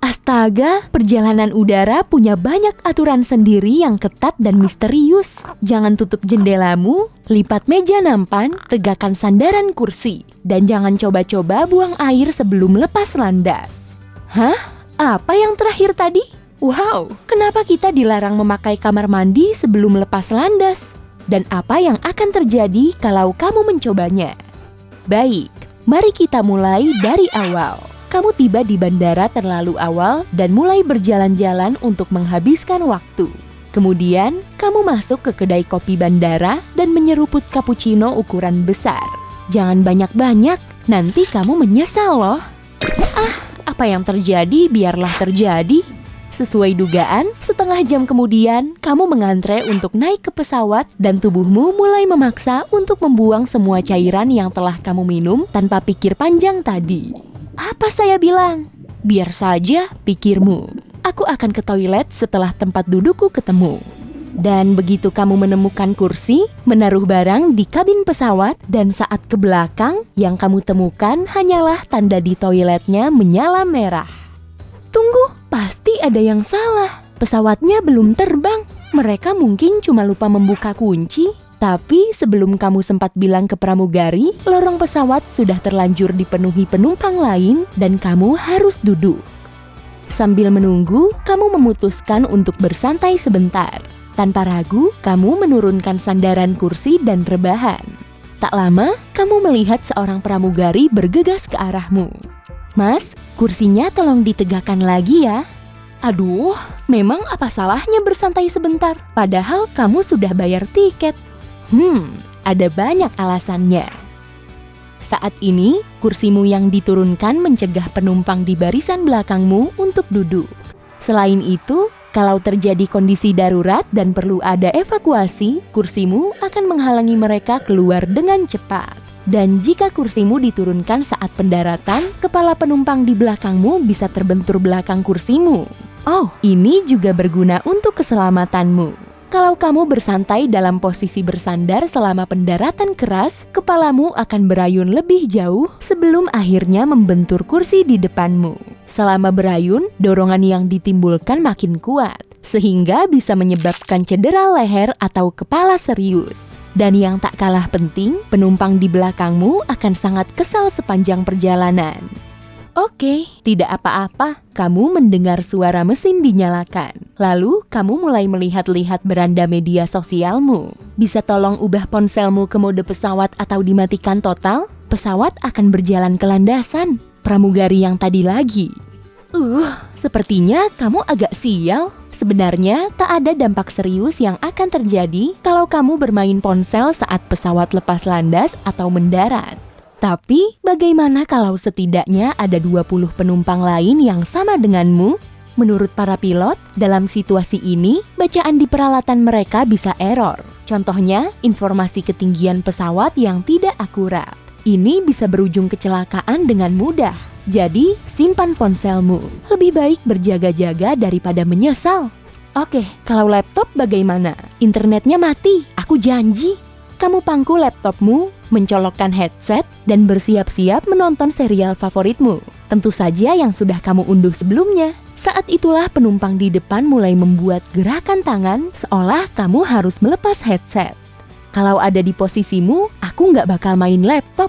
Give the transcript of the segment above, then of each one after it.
Astaga, perjalanan udara punya banyak aturan sendiri yang ketat dan misterius. Jangan tutup jendelamu, lipat meja nampan, tegakkan sandaran kursi, dan jangan coba-coba buang air sebelum lepas landas. Hah? Apa yang terakhir tadi? Wow, kenapa kita dilarang memakai kamar mandi sebelum lepas landas? Dan apa yang akan terjadi kalau kamu mencobanya? Baik, mari kita mulai dari awal. Kamu tiba di bandara terlalu awal dan mulai berjalan-jalan untuk menghabiskan waktu. Kemudian, kamu masuk ke kedai kopi bandara dan menyeruput cappuccino ukuran besar. Jangan banyak-banyak, nanti kamu menyesal loh. Apa yang terjadi biarlah terjadi. Sesuai dugaan, setengah jam kemudian, kamu mengantre untuk naik ke pesawat dan tubuhmu mulai memaksa untuk membuang semua cairan yang telah kamu minum tanpa pikir panjang tadi. Apa saya bilang? Biar saja, pikirmu. Aku akan ke toilet setelah tempat dudukku ketemu. Dan begitu kamu menemukan kursi, menaruh barang di kabin pesawat, dan saat ke belakang, yang kamu temukan hanyalah tanda di toiletnya menyala merah. Tunggu, pasti ada yang salah. Pesawatnya belum terbang. Mereka mungkin cuma lupa membuka kunci. Tapi sebelum kamu sempat bilang ke pramugari, lorong pesawat sudah terlanjur dipenuhi penumpang lain dan kamu harus duduk. Sambil menunggu, kamu memutuskan untuk bersantai sebentar. Tanpa ragu, kamu menurunkan sandaran kursi dan rebahan. Tak lama, kamu melihat seorang pramugari bergegas ke arahmu. Mas, kursinya tolong ditegakkan lagi ya. Aduh, memang apa salahnya bersantai sebentar? Padahal kamu sudah bayar tiket. Ada banyak alasannya. Saat ini, kursimu yang diturunkan mencegah penumpang di barisan belakangmu untuk duduk. Selain itu, kalau terjadi kondisi darurat dan perlu ada evakuasi, kursimu akan menghalangi mereka keluar dengan cepat. Dan jika kursimu diturunkan saat pendaratan, kepala penumpang di belakangmu bisa terbentur belakang kursimu. Oh, ini juga berguna untuk keselamatanmu. Kalau kamu bersantai dalam posisi bersandar selama pendaratan keras, kepalamu akan berayun lebih jauh sebelum akhirnya membentur kursi di depanmu. Selama berayun, dorongan yang ditimbulkan makin kuat, sehingga bisa menyebabkan cedera leher atau kepala serius. Dan yang tak kalah penting, penumpang di belakangmu akan sangat kesal sepanjang perjalanan. Oke, tidak apa-apa. Kamu mendengar suara mesin dinyalakan. Lalu, kamu mulai melihat-lihat beranda media sosialmu. Bisa tolong ubah ponselmu ke mode pesawat atau dimatikan total? Pesawat akan berjalan ke landasan. Pramugari yang tadi lagi. Sepertinya kamu agak sial. Sebenarnya, tak ada dampak serius yang akan terjadi kalau kamu bermain ponsel saat pesawat lepas landas atau mendarat. Tapi, bagaimana kalau setidaknya ada 20 penumpang lain yang sama denganmu? Menurut para pilot, dalam situasi ini, bacaan di peralatan mereka bisa error. Contohnya, informasi ketinggian pesawat yang tidak akurat. Ini bisa berujung kecelakaan dengan mudah. Jadi, simpan ponselmu. Lebih baik berjaga-jaga daripada menyesal. Oke, kalau laptop bagaimana? Internetnya mati, aku janji. Kamu pangku laptopmu, mencolokkan headset, dan bersiap-siap menonton serial favoritmu. Tentu saja yang sudah kamu unduh sebelumnya. Saat itulah penumpang di depan mulai membuat gerakan tangan seolah kamu harus melepas headset. Kalau ada di posisimu, aku nggak bakal main laptop.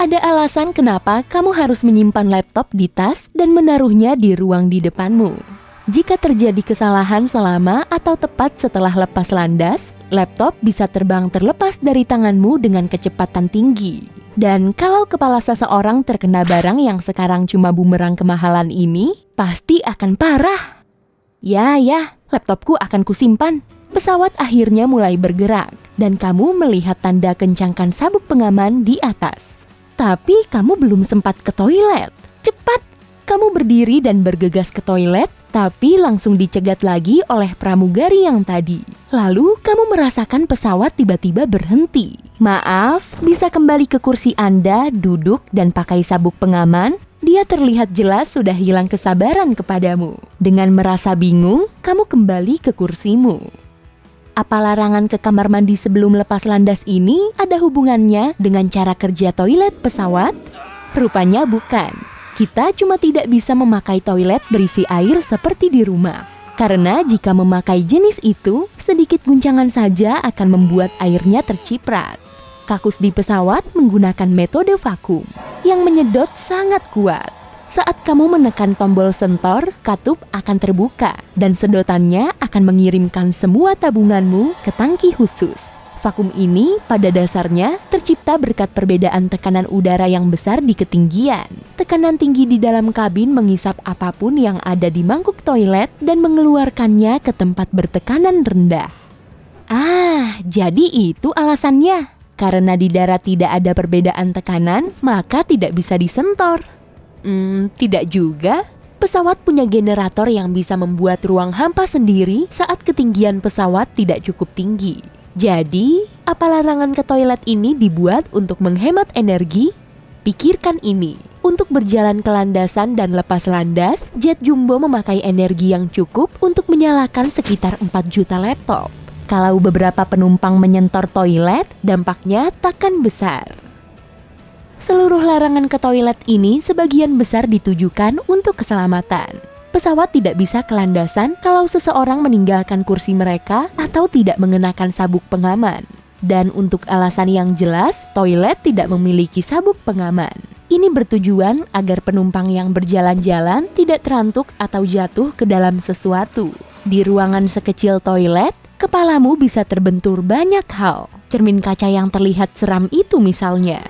Ada alasan kenapa kamu harus menyimpan laptop di tas dan menaruhnya di ruang di depanmu. Jika terjadi kesalahan selama atau tepat setelah lepas landas, laptop bisa terbang terlepas dari tanganmu dengan kecepatan tinggi. Dan kalau kepala seseorang terkena barang yang sekarang cuma bumerang kemahalan ini, pasti akan parah. Ya, laptopku akan kusimpan. Pesawat akhirnya mulai bergerak, dan kamu melihat tanda kencangkan sabuk pengaman di atas. Tapi kamu belum sempat ke toilet. Cepat! Kamu berdiri dan bergegas ke toilet, tapi langsung dicegat lagi oleh pramugari yang tadi. Lalu kamu merasakan pesawat tiba-tiba berhenti. Maaf, bisa kembali ke kursi Anda, duduk dan pakai sabuk pengaman? Dia terlihat jelas sudah hilang kesabaran kepadamu. Dengan merasa bingung, kamu kembali ke kursimu. Apa larangan ke kamar mandi sebelum lepas landas ini ada hubungannya dengan cara kerja toilet pesawat? Rupanya bukan. Kita cuma tidak bisa memakai toilet berisi air seperti di rumah. Karena jika memakai jenis itu, sedikit guncangan saja akan membuat airnya terciprat. Kakus di pesawat menggunakan metode vakum yang menyedot sangat kuat. Saat kamu menekan tombol sentor, katup akan terbuka dan sedotannya akan mengirimkan semua tabunganmu ke tangki khusus. Vakum ini pada dasarnya tercipta berkat perbedaan tekanan udara yang besar di ketinggian. Tekanan tinggi di dalam kabin mengisap apapun yang ada di mangkuk toilet dan mengeluarkannya ke tempat bertekanan rendah. Jadi itu alasannya. Karena di darat tidak ada perbedaan tekanan, maka tidak bisa disentor. Tidak juga. Pesawat punya generator yang bisa membuat ruang hampa sendiri saat ketinggian pesawat tidak cukup tinggi. Jadi, apa larangan ke toilet ini dibuat untuk menghemat energi? Pikirkan ini. Untuk berjalan ke landasan dan lepas landas, jet jumbo memakai energi yang cukup untuk menyalakan sekitar 4 juta laptop. Kalau beberapa penumpang menyentor toilet, dampaknya takkan besar. Seluruh larangan ke toilet ini sebagian besar ditujukan untuk keselamatan. Pesawat tidak bisa ke landasan kalau seseorang meninggalkan kursi mereka atau tidak mengenakan sabuk pengaman. Dan untuk alasan yang jelas, toilet tidak memiliki sabuk pengaman. Ini bertujuan agar penumpang yang berjalan-jalan tidak terantuk atau jatuh ke dalam sesuatu. Di ruangan sekecil toilet, kepalamu bisa terbentur banyak hal. Cermin kaca yang terlihat seram itu misalnya.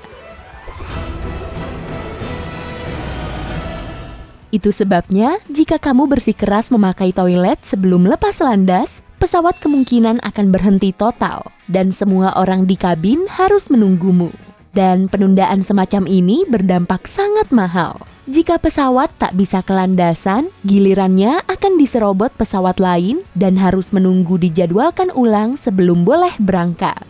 Itu sebabnya, jika kamu bersikeras memakai toilet sebelum lepas landas, pesawat kemungkinan akan berhenti total, dan semua orang di kabin harus menunggumu. Dan penundaan semacam ini berdampak sangat mahal. Jika pesawat tak bisa ke landasan, gilirannya akan diserobot pesawat lain dan harus menunggu dijadwalkan ulang sebelum boleh berangkat.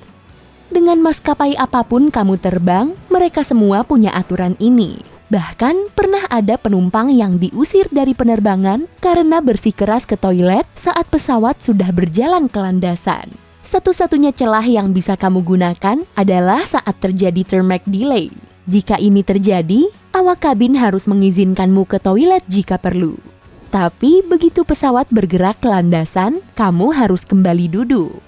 Dengan maskapai apapun kamu terbang, mereka semua punya aturan ini. Bahkan pernah ada penumpang yang diusir dari penerbangan karena bersikeras ke toilet saat pesawat sudah berjalan ke landasan. Satu-satunya celah yang bisa kamu gunakan adalah saat terjadi tarmac delay. Jika ini terjadi, awak kabin harus mengizinkanmu ke toilet jika perlu. Tapi begitu pesawat bergerak ke landasan, kamu harus kembali duduk.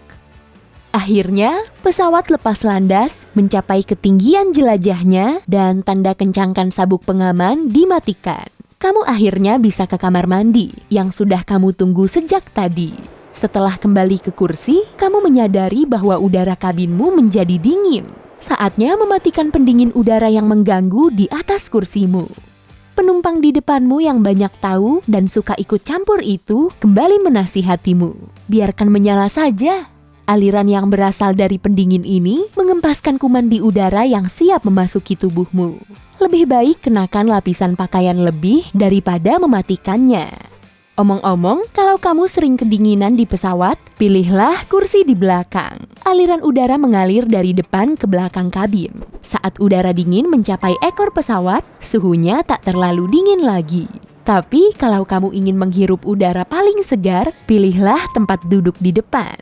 Akhirnya, pesawat lepas landas, mencapai ketinggian jelajahnya, dan tanda kencangkan sabuk pengaman dimatikan. Kamu akhirnya bisa ke kamar mandi yang sudah kamu tunggu sejak tadi. Setelah kembali ke kursi, kamu menyadari bahwa udara kabinmu menjadi dingin. Saatnya mematikan pendingin udara yang mengganggu di atas kursimu. Penumpang di depanmu yang banyak tahu dan suka ikut campur itu kembali menasihatimu. Biarkan menyala saja. Aliran yang berasal dari pendingin ini mengempaskan kuman di udara yang siap memasuki tubuhmu. Lebih baik kenakan lapisan pakaian lebih daripada mematikannya. Omong-omong, kalau kamu sering kedinginan di pesawat, pilihlah kursi di belakang. Aliran udara mengalir dari depan ke belakang kabin. Saat udara dingin mencapai ekor pesawat, suhunya tak terlalu dingin lagi. Tapi kalau kamu ingin menghirup udara paling segar, pilihlah tempat duduk di depan.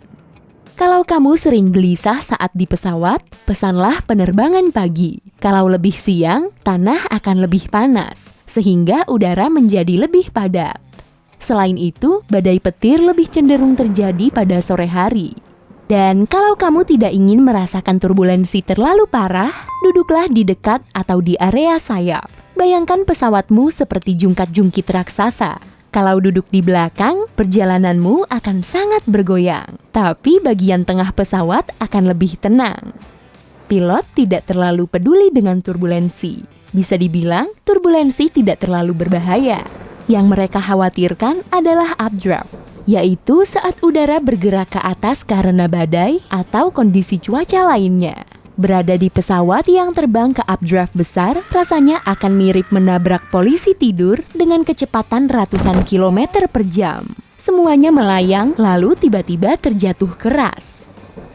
Kalau kamu sering gelisah saat di pesawat, pesanlah penerbangan pagi. Kalau lebih siang, tanah akan lebih panas, sehingga udara menjadi lebih padat. Selain itu, badai petir lebih cenderung terjadi pada sore hari. Dan kalau kamu tidak ingin merasakan turbulensi terlalu parah, duduklah di dekat atau di area sayap. Bayangkan pesawatmu seperti jungkat-jungkit raksasa. Kalau duduk di belakang, perjalananmu akan sangat bergoyang. Tapi bagian tengah pesawat akan lebih tenang. Pilot tidak terlalu peduli dengan turbulensi. Bisa dibilang, turbulensi tidak terlalu berbahaya. Yang mereka khawatirkan adalah updraft, yaitu saat udara bergerak ke atas karena badai atau kondisi cuaca lainnya. Berada di pesawat yang terbang ke updraft besar, rasanya akan mirip menabrak polisi tidur dengan kecepatan ratusan kilometer per jam. Semuanya melayang, lalu tiba-tiba terjatuh keras.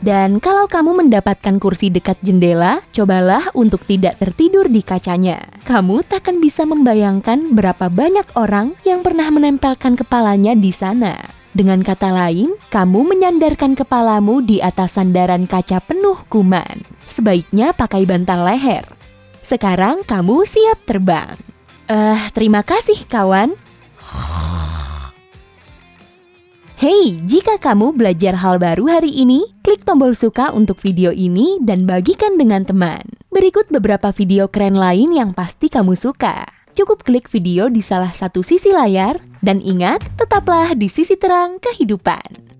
Dan kalau kamu mendapatkan kursi dekat jendela, cobalah untuk tidak tertidur di kacanya. Kamu takkan bisa membayangkan berapa banyak orang yang pernah menempelkan kepalanya di sana. Dengan kata lain, kamu menyandarkan kepalamu di atas sandaran kaca penuh kuman. Sebaiknya pakai bantal leher. Sekarang kamu siap terbang. Terima kasih kawan. Hey, jika kamu belajar hal baru hari ini, klik tombol suka untuk video ini dan bagikan dengan teman. Berikut beberapa video keren lain yang pasti kamu suka. Cukup klik video di salah satu sisi layar, dan ingat, tetaplah di sisi terang kehidupan.